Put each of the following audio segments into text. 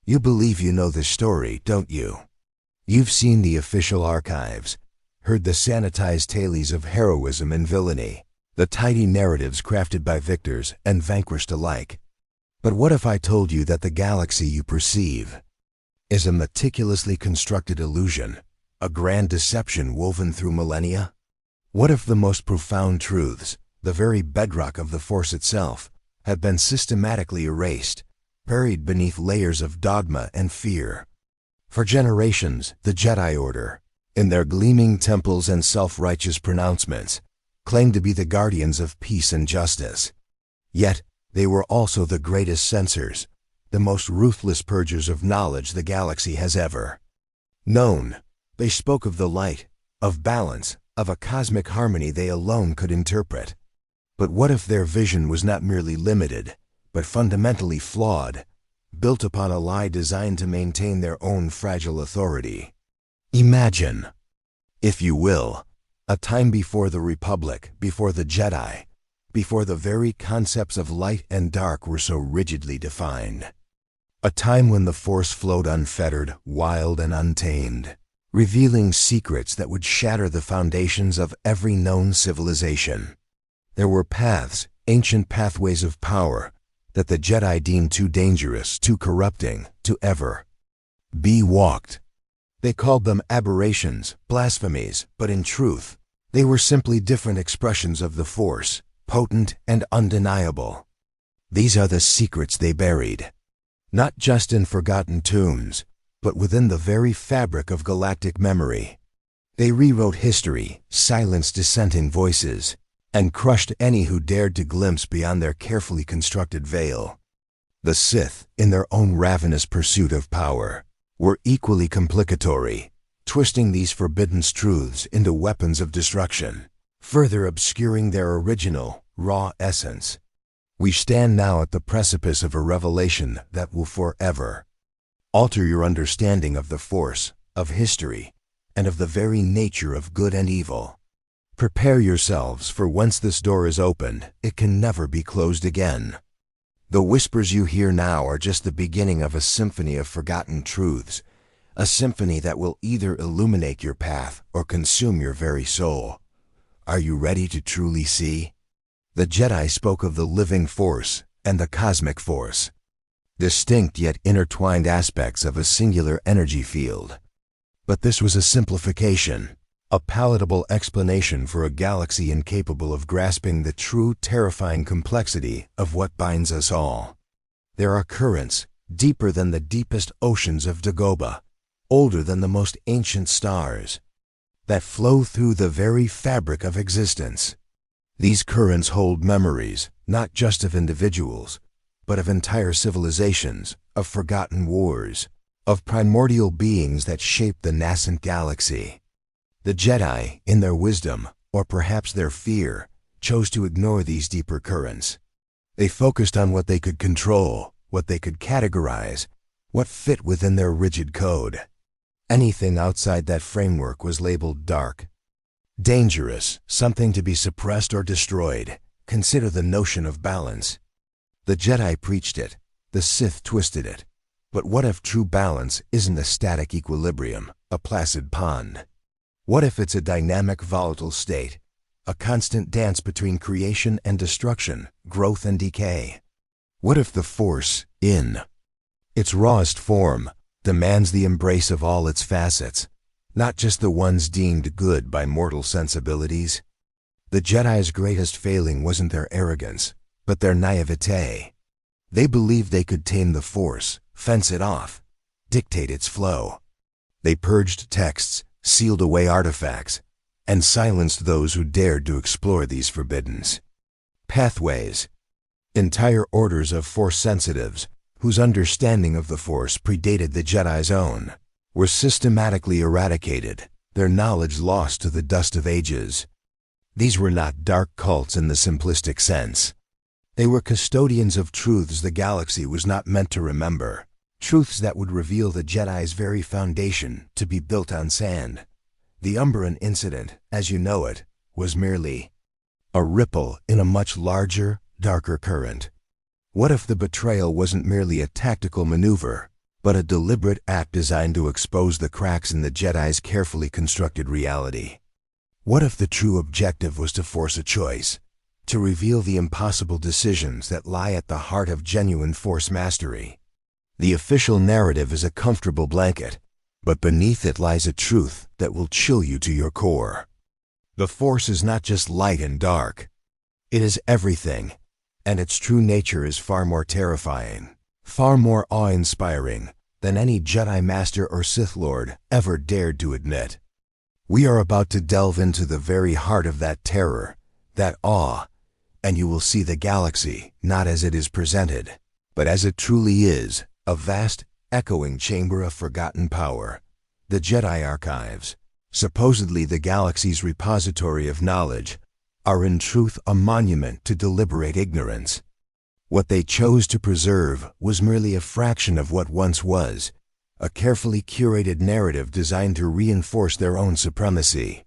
You believe you know the story, don't you? You've seen the official archives, heard the sanitized tales of heroism and villainy, the tidy narratives crafted by victors and vanquished alike. But what if I told you that the galaxy you perceive is a meticulously constructed illusion, a grand deception woven through millennia? What if the most profound truths, the very bedrock of the Force itself, have been systematically erased, buried beneath layers of dogma and fear? For generations, the Jedi Order, in their gleaming temples and self-righteous pronouncements, claimed to be the guardians of peace and justice. Yet, they were also the greatest censors, the most ruthless purgers of knowledge the galaxy has ever known. They spoke of the light, of balance, of a cosmic harmony they alone could interpret. But what if their vision was not merely limited, but fundamentally flawed, built upon a lie designed to maintain their own fragile authority? Imagine, if you will, a time before the Republic, before the Jedi, before the very concepts of light and dark were so rigidly defined. A time when the Force flowed unfettered, wild and untamed, revealing secrets that would shatter the foundations of every known civilization. There were paths, ancient pathways of power, that the Jedi deemed too dangerous, too corrupting, to ever be walked. They called them aberrations, blasphemies, but in truth, they were simply different expressions of the Force, potent and undeniable. These are the secrets they buried, not just in forgotten tombs, but within the very fabric of galactic memory. They rewrote history, silenced dissenting voices, and crushed any who dared to glimpse beyond their carefully constructed veil. The Sith, in their own ravenous pursuit of power, were equally complicatory, twisting these forbidden truths into weapons of destruction, further obscuring their original, raw essence. We stand now at the precipice of a revelation that will forever alter your understanding of the Force, of history, and of the very nature of good and evil. Prepare yourselves, for once this door is opened, it can never be closed again. The whispers you hear now are just the beginning of a symphony of forgotten truths, a symphony that will either illuminate your path or consume your very soul. Are you ready to truly see? The Jedi spoke of the living Force and the cosmic force, distinct yet intertwined aspects of a singular energy field. But this was a simplification, a palatable explanation for a galaxy incapable of grasping the true, terrifying complexity of what binds us all. There are currents, deeper than the deepest oceans of Dagobah, older than the most ancient stars, that flow through the very fabric of existence. These currents hold memories, not just of individuals, but of entire civilizations, of forgotten wars, of primordial beings that shaped the nascent galaxy. The Jedi, in their wisdom, or perhaps their fear, chose to ignore these deeper currents. They focused on what they could control, what they could categorize, what fit within their rigid code. Anything outside that framework was labeled dark, dangerous, something to be suppressed or destroyed. Consider the notion of balance. The Jedi preached it, the Sith twisted it. But what if true balance isn't a static equilibrium, a placid pond? What if it's a dynamic, volatile state, a constant dance between creation and destruction, growth and decay? What if the Force, in its rawest form, demands the embrace of all its facets, not just the ones deemed good by mortal sensibilities? The Jedi's greatest failing wasn't their arrogance, but their naivete. They believed they could tame the Force, fence it off, dictate its flow. They purged texts, sealed away artifacts, and silenced those who dared to explore these forbidden pathways. Entire orders of Force sensitives, whose understanding of the Force predated the Jedi's own, were systematically eradicated, their knowledge lost to the dust of ages. These were not dark cults in the simplistic sense. They were custodians of truths the galaxy was not meant to remember, truths that would reveal the Jedi's very foundation to be built on sand. The Umbaran incident, as you know it, was merely a ripple in a much larger, darker current. What if the betrayal wasn't merely a tactical maneuver, but but a deliberate act designed to expose the cracks in the Jedi's carefully constructed reality. What if the true objective was to force a choice, to reveal the impossible decisions that lie at the heart of genuine Force mastery? The official narrative is a comfortable blanket, but beneath it lies a truth that will chill you to your core. The Force is not just light and dark. It is everything, and its true nature is far more terrifying, far more awe-inspiring than any Jedi Master or Sith Lord ever dared to admit. We are about to delve into the very heart of that terror, that awe, and you will see the galaxy not as it is presented, but as it truly is, a vast, echoing chamber of forgotten power. The Jedi Archives, supposedly the galaxy's repository of knowledge, are in truth a monument to deliberate ignorance. What they chose to preserve was merely a fraction of what once was, a carefully curated narrative designed to reinforce their own supremacy.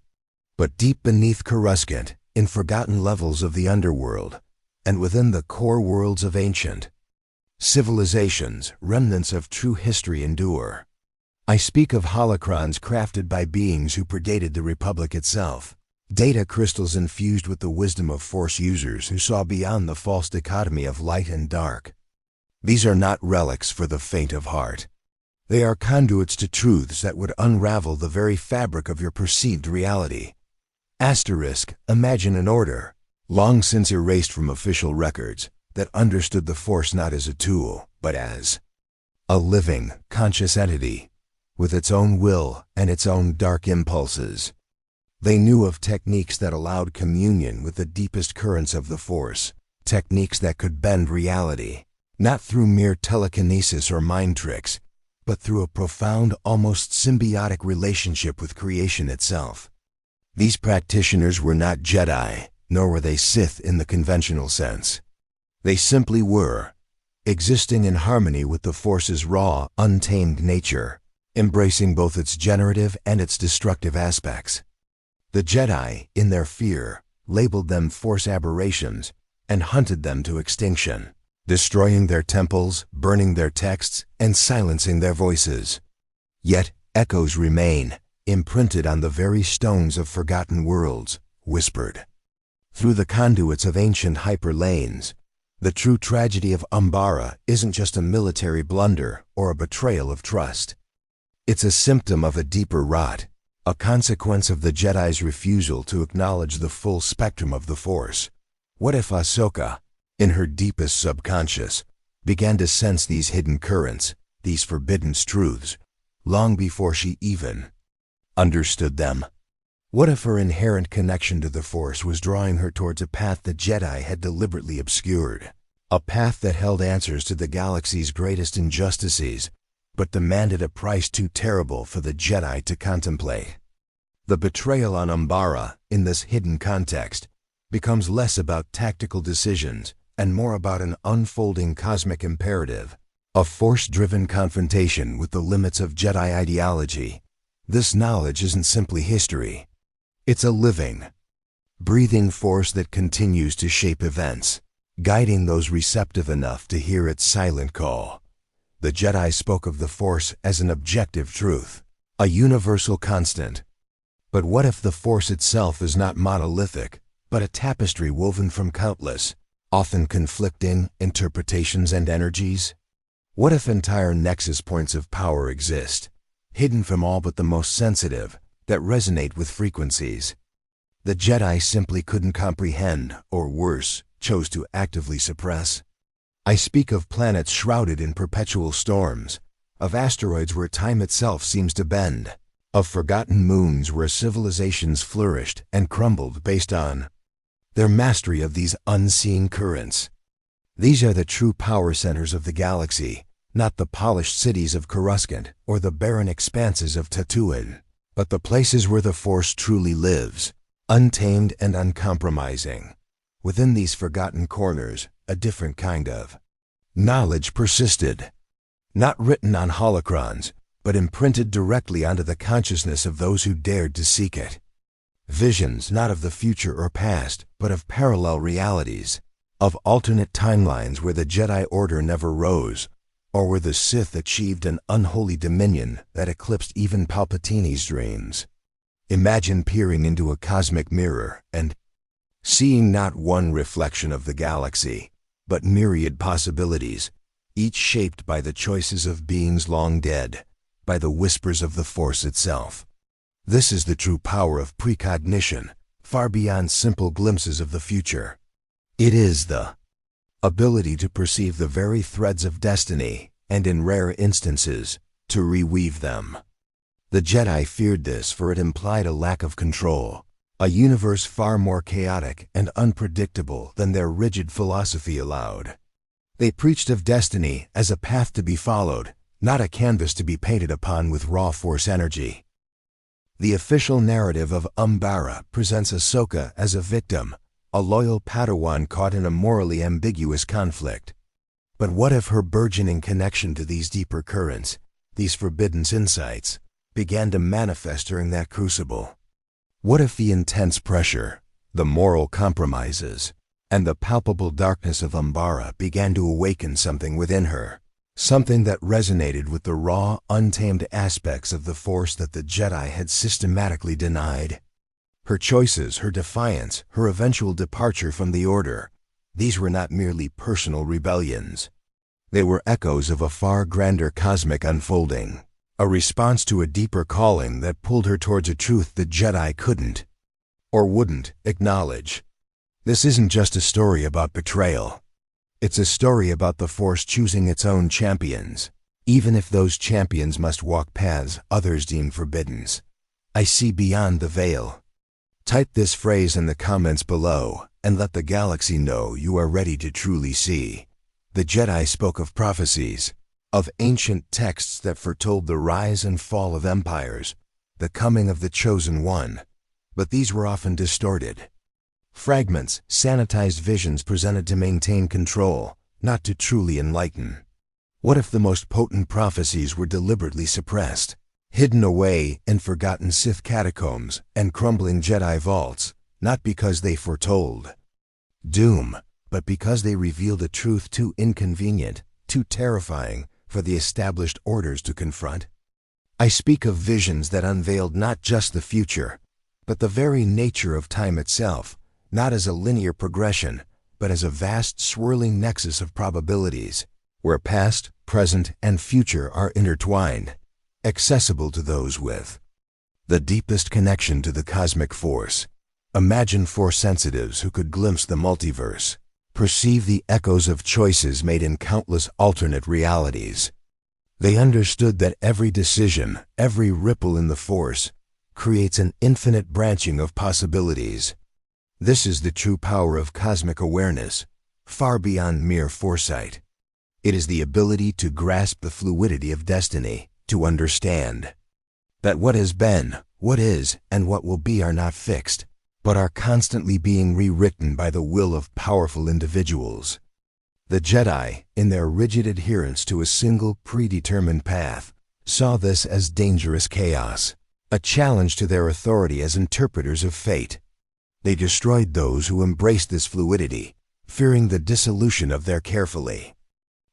But deep beneath Coruscant, in forgotten levels of the underworld, and within the core worlds of ancient civilizations, remnants of true history endure. I speak of holocrons crafted by beings who predated the Republic itself, data crystals infused with the wisdom of Force users who saw beyond the false dichotomy of light and dark. These are not relics for the faint of heart. They are conduits to truths that would unravel the very fabric of your perceived reality. Imagine an order, long since erased from official records, that understood the Force not as a tool, but as a living, conscious entity, with its own will and its own dark impulses. They knew of techniques that allowed communion with the deepest currents of the Force, techniques that could bend reality, not through mere telekinesis or mind tricks, but through a profound, almost symbiotic relationship with creation itself. These practitioners were not Jedi, nor were they Sith in the conventional sense. They simply were, existing in harmony with the Force's raw, untamed nature, embracing both its generative and its destructive aspects. The Jedi, in their fear, labeled them Force aberrations and hunted them to extinction, destroying their temples, burning their texts, and silencing their voices. Yet echoes remain, imprinted on the very stones of forgotten worlds, whispered through the conduits of ancient hyperlanes. The true tragedy of Umbara isn't just a military blunder or a betrayal of trust. It's a symptom of a deeper rot, a consequence of the Jedi's refusal to acknowledge the full spectrum of the Force. What if Ahsoka, in her deepest subconscious, began to sense these hidden currents, these forbidden truths, long before she even understood them? What if her inherent connection to the Force was drawing her towards a path the Jedi had deliberately obscured, a path that held answers to the galaxy's greatest injustices, but demanded a price too terrible for the Jedi to contemplate? The betrayal on Umbara, in this hidden context, becomes less about tactical decisions and more about an unfolding cosmic imperative, a Force-driven confrontation with the limits of Jedi ideology. This knowledge isn't simply history. It's a living, breathing force that continues to shape events, guiding those receptive enough to hear its silent call. The Jedi spoke of the Force as an objective truth, a universal constant. But what if the Force itself is not monolithic, but a tapestry woven from countless, often conflicting, interpretations and energies? What if entire nexus points of power exist, hidden from all but the most sensitive, that resonate with frequencies the Jedi simply couldn't comprehend, or worse, chose to actively suppress? I speak of planets shrouded in perpetual storms, of asteroids where time itself seems to bend, of forgotten moons where civilizations flourished and crumbled based on their mastery of these unseen currents. These are the true power centers of the galaxy, not the polished cities of Coruscant or the barren expanses of Tatooine, but the places where the Force truly lives, untamed and uncompromising. Within these forgotten corners, a different kind of knowledge persisted, not written on holocrons, but imprinted directly onto the consciousness of those who dared to seek it. Visions not of the future or past, but of parallel realities, of alternate timelines where the Jedi Order never rose, or where the Sith achieved an unholy dominion that eclipsed even Palpatine's dreams. Imagine peering into a cosmic mirror and seeing not one reflection of the galaxy, but myriad possibilities, each shaped by the choices of beings long dead, by the whispers of the Force itself. This is the true power of precognition, far beyond simple glimpses of the future. It is the ability to perceive the very threads of destiny, and in rare instances, to reweave them. The Jedi feared this, for it implied a lack of control, a universe far more chaotic and unpredictable than their rigid philosophy allowed. They preached of destiny as a path to be followed, not a canvas to be painted upon with raw Force energy. The official narrative of Umbara presents Ahsoka as a victim, a loyal Padawan caught in a morally ambiguous conflict. But what if her burgeoning connection to these deeper currents, these forbidden insights, began to manifest during that crucible? What if the intense pressure, the moral compromises, and the palpable darkness of Umbara began to awaken something within her, something that resonated with the raw, untamed aspects of the Force that the Jedi had systematically denied? Her choices, her defiance, her eventual departure from the Order, these were not merely personal rebellions. They were echoes of a far grander cosmic unfolding, a response to a deeper calling that pulled her towards a truth the Jedi couldn't, or wouldn't, acknowledge. This isn't just a story about betrayal. It's a story about the Force choosing its own champions, even if those champions must walk paths others deem forbidden. I see beyond the veil. Type this phrase in the comments below, and let the galaxy know you are ready to truly see. The Jedi spoke of prophecies, of ancient texts that foretold the rise and fall of empires, the coming of the Chosen One, but these were often distorted. Fragments, sanitized visions presented to maintain control, not to truly enlighten. What if the most potent prophecies were deliberately suppressed, hidden away in forgotten Sith catacombs and crumbling Jedi vaults, not because they foretold doom, but because they revealed a truth too inconvenient, too terrifying for the established orders to confront? I speak of visions that unveiled not just the future, but the very nature of time itself, not as a linear progression, but as a vast swirling nexus of probabilities, where past, present, and future are intertwined, accessible to those with the deepest connection to the cosmic Force. Imagine Force sensitives who could glimpse the multiverse, perceive the echoes of choices made in countless alternate realities. They understood that every decision, every ripple in the Force, creates an infinite branching of possibilities. This is the true power of cosmic awareness, far beyond mere foresight. It is the ability to grasp the fluidity of destiny, to understand that what has been, what is, and what will be are not fixed, but are constantly being rewritten by the will of powerful individuals. The Jedi, in their rigid adherence to a single predetermined path, saw this as dangerous chaos, a challenge to their authority as interpreters of fate. They destroyed those who embraced this fluidity, fearing the dissolution of their carefully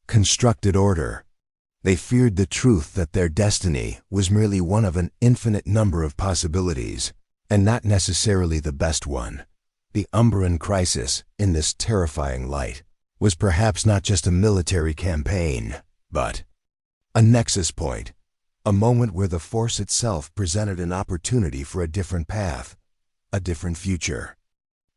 constructed order. They feared the truth that their destiny was merely one of an infinite number of possibilities, and not necessarily the best one. The Umbaran crisis, in this terrifying light, was perhaps not just a military campaign, but a nexus point, a moment where the Force itself presented an opportunity for a different path, a different future.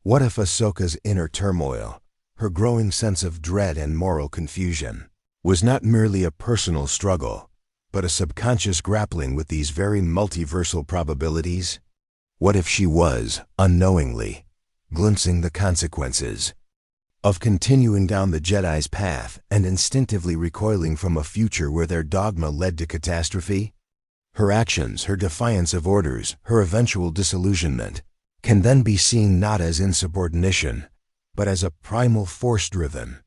What if Ahsoka's inner turmoil, her growing sense of dread and moral confusion, was not merely a personal struggle, but a subconscious grappling with these very multiversal probabilities? What if she was, unknowingly, glimpsing the consequences of continuing down the Jedi's path and instinctively recoiling from a future where their dogma led to catastrophe? Her actions, her defiance of orders, her eventual disillusionment, can then be seen not as insubordination, but as a primal Force-driven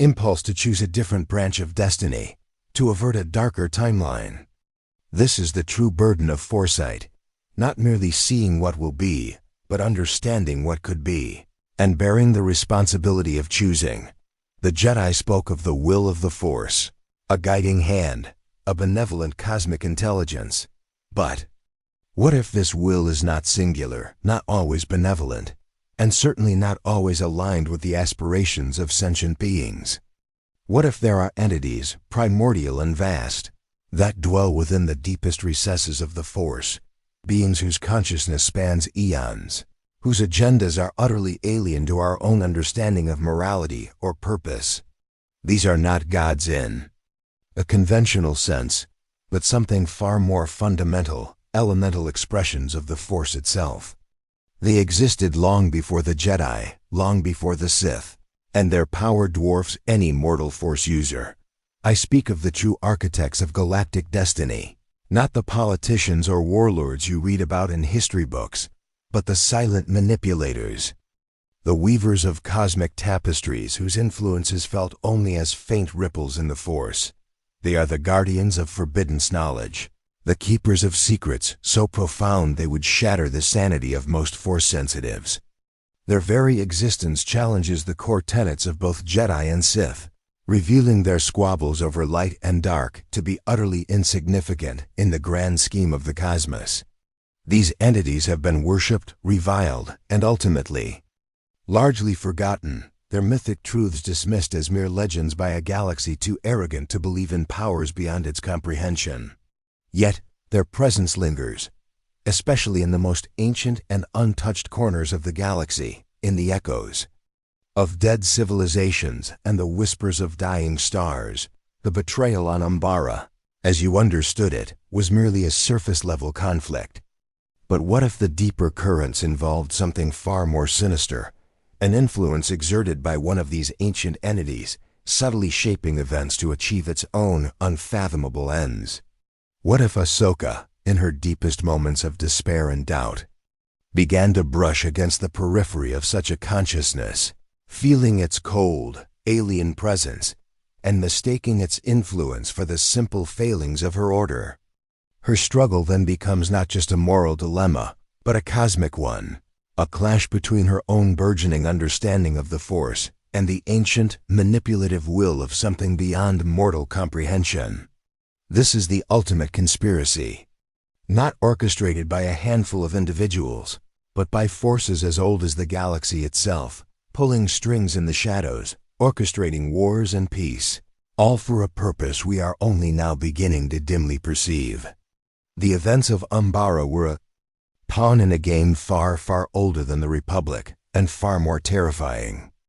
impulse to choose a different branch of destiny, to avert a darker timeline. This is the true burden of foresight, not merely seeing what will be, but understanding what could be, and bearing the responsibility of choosing. The Jedi spoke of the will of the Force, a guiding hand, a benevolent cosmic intelligence. But what if this will is not singular, not always benevolent, and certainly not always aligned with the aspirations of sentient beings? What if there are entities, primordial and vast, that dwell within the deepest recesses of the Force, beings whose consciousness spans eons, whose agendas are utterly alien to our own understanding of morality or purpose? These are not gods in a conventional sense, but something far more fundamental, elemental expressions of the Force itself. They existed long before the Jedi, long before the Sith, and their power dwarfs any mortal Force user. I speak of the true architects of galactic destiny, not the politicians or warlords you read about in history books, but the silent manipulators, the weavers of cosmic tapestries whose influence is felt only as faint ripples in the Force. They are the guardians of forbidden knowledge, the keepers of secrets so profound they would shatter the sanity of most Force sensitives. Their very existence challenges the core tenets of both Jedi and Sith, revealing their squabbles over light and dark to be utterly insignificant in the grand scheme of the cosmos. These entities have been worshipped, reviled, and ultimately largely forgotten, their mythic truths dismissed as mere legends by a galaxy too arrogant to believe in powers beyond its comprehension. Yet, their presence lingers, especially in the most ancient and untouched corners of the galaxy, in the echoes of dead civilizations and the whispers of dying stars. The betrayal on Umbara, as you understood it, was merely a surface-level conflict. But what if the deeper currents involved something far more sinister, an influence exerted by one of these ancient entities, subtly shaping events to achieve its own unfathomable ends? What if Ahsoka, in her deepest moments of despair and doubt, began to brush against the periphery of such a consciousness, feeling its cold, alien presence, and mistaking its influence for the simple failings of her order? Her struggle then becomes not just a moral dilemma, but a cosmic one, a clash between her own burgeoning understanding of the Force and the ancient, manipulative will of something beyond mortal comprehension. This is the ultimate conspiracy, not orchestrated by a handful of individuals, but by forces as old as the galaxy itself, pulling strings in the shadows, orchestrating wars and peace, all for a purpose we are only now beginning to dimly perceive. The events of Umbara were a pawn in a game far, far older than the Republic, and far more terrifying.